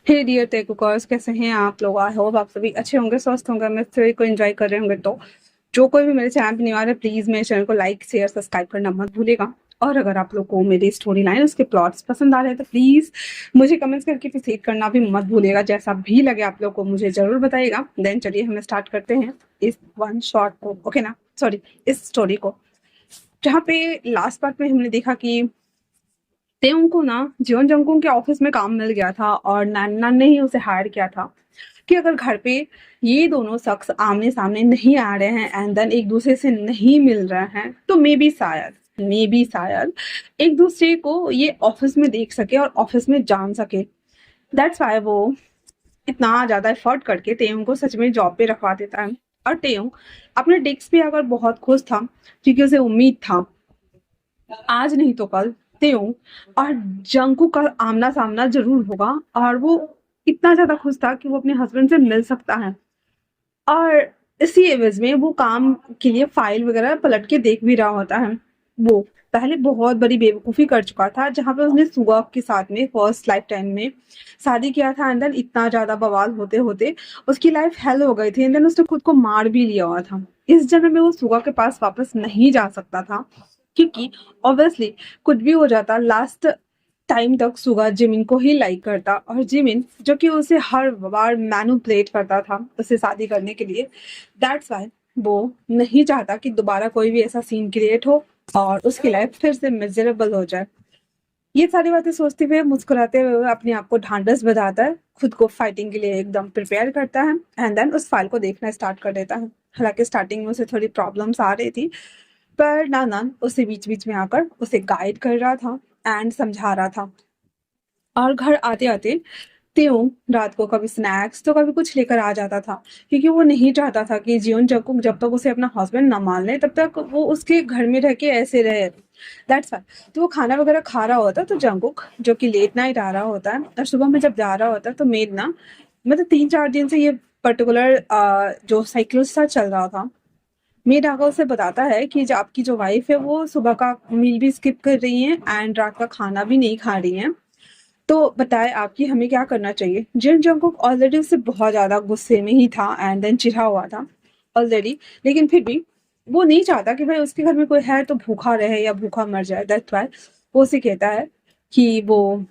हे dear टेकुकर्स, कैसे हैं आप लोग? आई होप आप सभी अच्छे होंगे, स्वस्थ होंगे, मैं स्टोरी को एंजॉय कर रहे होंगे। तो जो कोई भी मेरे चैनल पे नहीं आ रहा है, प्लीज मेरे चैनल को लाइक शेयर सब्सक्राइब करना मत भूलेगा। और अगर आप लोग को मेरी स्टोरी लाइन उसके प्लॉट्स पसंद आ रहे हैं तो प्लीज मुझे कमेंट्स करके प्रोसीड करना भी मत भूलिएगा। जैसा भी लगे आप लोग को मुझे जरूर बताइएगा। देन चलिए हम स्टार्ट करते हैं इस वन शॉट को, ओके ना, सॉरी, इस स्टोरी को। जहाँ पे लास्ट पार्ट में हमने देखा कि तेउंग को ना जियोन जंगकुक के ऑफिस में काम मिल गया था और नान ने ही उसे हायर किया था कि अगर घर पे ये दोनों शख्स आमने सामने नहीं आ रहे हैं एंड देन एक दूसरे से नहीं मिल रहे हैं तो मे बी शायद एक दूसरे को ये ऑफिस में देख सके और ऑफिस में जान सके। दैट्स वाई वो इतना ज्यादा एफर्ट करके तेयुंग को सच में जॉब पे रखवा देता है। और तेयुंग अपने डेस्क पे आकर बहुत खुश था क्योंकि उसे उम्मीद था आज नहीं तो कल तेऊ और जंकू का आमना सामना जरूर होगा। और वो इतना ज्यादा खुश था कि वो अपने हस्बैंड से मिल सकता है। और इसी एवज में वो काम के लिए फाइल वगैरह पलट के देख भी रहा होता है। वो पहले बहुत बड़ी बेवकूफी कर चुका था जहां पे उसने सुगा के साथ में फर्स्ट लाइफ टाइम में शादी किया था एंड देन इतना ज्यादा बवाल होते होते उसकी लाइफ हेल हो गई थी एंड देन उसने खुद को मार भी लिया हुआ था। इस जन्म में वो सुगा के पास वापस नहीं जा सकता था क्योंकि ऑब्वियसली कुछ भी हो जाता, लास्ट टाइम तक सुगा जिमिन को ही लाइक करता और जिमिन जो कि उसे हर बार मैनिपुलेट करता था उसे शादी करने के लिए। दैट्स वाई वो नहीं चाहता कि दोबारा कोई भी ऐसा सीन क्रिएट हो और उसकी लाइफ फिर से मिजरेबल हो जाए। ये सारी बातें सोचते हुए मुस्कुराते हुए वो अपने आप को ढांढस बंधाता है, खुद को फाइटिंग के लिए एकदम प्रिपेयर करता है एंड देन उस फाइल को देखना स्टार्ट कर देता है। हालांकि स्टार्टिंग में उसे थोड़ी प्रॉब्लम्स आ रही थी पर नानान उसे बीच बीच में आकर उसे गाइड कर रहा था एंड समझा रहा था। और घर आते आते त्यों रात को कभी स्नैक्स तो कभी कुछ लेकर आ जाता था क्योंकि वो नहीं चाहता था कि जियोन जंगकुक जब तक उसे अपना हस्बैंड ना मान ले तब तक वो उसके घर में रह के ऐसे रहे। दैट्स वाई तो वो खाना वगैरह खा रहा होता तो जंगकुक जो कि लेट नाइट आ रहा होता है और सुबह में जब जा रहा होता है तो मेड ना, मतलब 3-4 दिन से ये पर्टिकुलर जो साइकिल सा चल रहा था, मेड आकर उसे बताता है कि जो आपकी जो वाइफ है वो सुबह का मील भी स्किप कर रही है एंड रात का खाना भी नहीं खा रही है। तो बताए आपकी हमें क्या करना चाहिए। जिन जंगकुक ऑलरेडी उससे बहुत ज्यादा गुस्से में ही था एंड देन चिढ़ा हुआ था ऑलरेडी, लेकिन फिर भी वो नहीं चाहता कि भाई उसके घर में कोई है तो भूखा रहे या भूखा मर जाए। दैट्स वाई वो उसे कहता है कि वो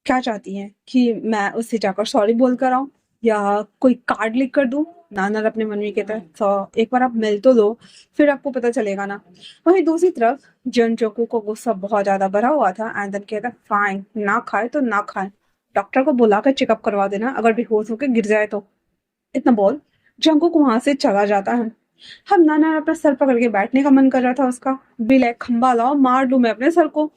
क्या चाहती हैं कि मैं उससे जाकर सॉरी बोल कर आऊं या कोई कार्ड लिख कर दूं। नाना अपने मन में कहता है तो एक बार आप मिल तो लो फिर आपको पता चलेगा ना। वहीं दूसरी तरफ जन चोकू को गुस्सा बहुत ज्यादा भरा हुआ था एंड देन कहता फाइन, ना खाए तो ना खाए, डॉक्टर को बुलाकर चेकअप करवा देना अगर बेहोश होकर गिर जाए तो। इतना बोल जंकुक वहां से चला जाता है। हम नाना अपना सर पकड़ के बैठने का मन कर रहा था उसका, बिल खंबा लाओ मार लू मैं अपने सर को।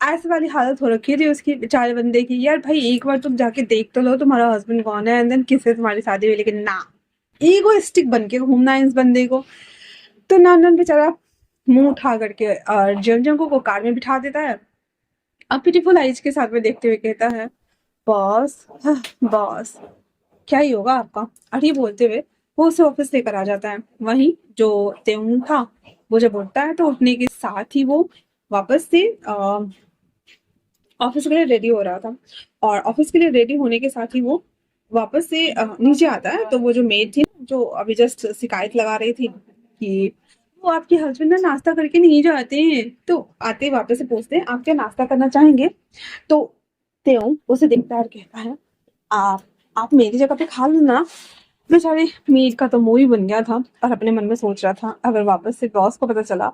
ऐसे वाली हालत हो रखी थी उसकी बेचारे बंदे की। यार भाई एक बार तुम जाके देख तो लो तुम्हारा हस्बैंड कौन है एंड देन किससे तुम्हारी शादी हुई, लेकिन ना, ईगो स्टिक बन के घूमना है इस बंदे को। तो नानन बेचारा मुंह उठा करके और जन जंको को कार में बिठा देता है। अब ब्यूटीफुल आइज के साथ में देखते हुए कहता है बॉस, बॉस क्या ही होगा आपका। और ये बोलते हुए वो उसे ऑफिस लेकर आ जाता है। वहीं जो तेउंग था वो जब उठता है तो उठने के साथ ही वो वापस से ऑफिस के लिए रेडी हो रहा था। और ऑफिस के लिए रेडी होने के साथ ही वो वापस से नीचे आता है तो वो जो मेड थी ना, जो अभी जस्ट शिकायत लगा रही थी कि वो आपके हस्बैंड ना नाश्ता करके नहीं जाते हैं, तो आते ही वापस से पूछते हैं आप क्या नाश्ता करना चाहेंगे। तो त्यों उसे देखता है और कहता है आप आप मेरी जगह पे खा लो ना। बेचारे मेड का तो मुंह ही बन गया था और अपने मन में सोच रहा था अगर वापस से बॉस को पता चला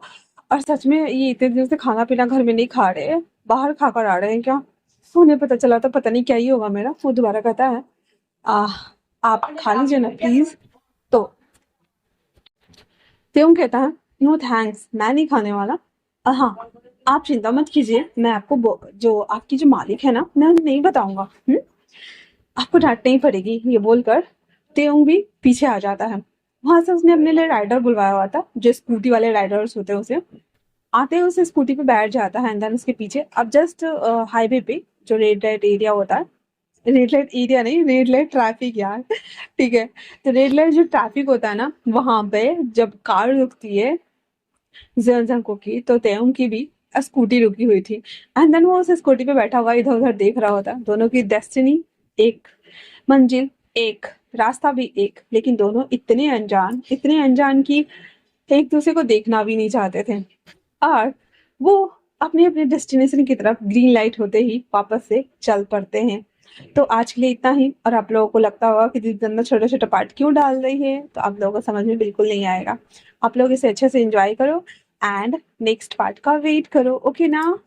और सच में ये इतने दिन से खाना पीना घर में नहीं खा रहे, बाहर खाकर आ रहे हैं क्या, तो उन्हें पता चला तो पता नहीं क्या ही होगा मेरा। वो दोबारा कहता है आ, आप खा लीजिए ना प्लीज। तो त्यों कहता है नो थैंक्स मैं नहीं खाने वाला। हाँ आप चिंता मत कीजिए, मैं आपको जो आपकी जो मालिक है ना मैं उन्हें नहीं बताऊंगा। आपको डांटनी ही पड़ेगी। ये बोलकर त्यों भी पीछे आ जाता है। वहां से उसने अपने लिए राइडर बुलवाया हुआ था, जो स्कूटी वाले राइडर्स होते हैं उसे। आते ही उसे स्कूटी पे बैठ जाता है एंड देन उसके पीछे अब जस्ट हाईवे पे जो रेड लाइट एरिया होता है, रेड लाइट एरिया नहीं रेड लाइट ट्रैफिक यार ठीक है। तो रेड लाइट जो ट्रैफिक होता है ना वहां पे जब कार रुकती है जंजंको की तो तेउंग की भी स्कूटी रुकी हुई थी एंड देन वो उस स्कूटी पे बैठा हुआ इधर उधर देख रहा होता। दोनों की डेस्टिनी एक, मंजिल एक, रास्ता भी एक, लेकिन दोनों इतने अनजान कि एक दूसरे को देखना भी नहीं चाहते थे। और वो अपने अपने डेस्टिनेशन की तरफ ग्रीन लाइट होते ही वापस से चल पड़ते हैं। तो आज के लिए इतना ही। और आप लोगों को लगता होगा कि दीदी अंदर छोटा छोटा पार्ट क्यों डाल रही है, तो आप लोगों को समझ में बिल्कुल नहीं आएगा। आप लोग इसे अच्छे से एंजॉय करो एंड नेक्स्ट पार्ट का वेट करो। ओके ना।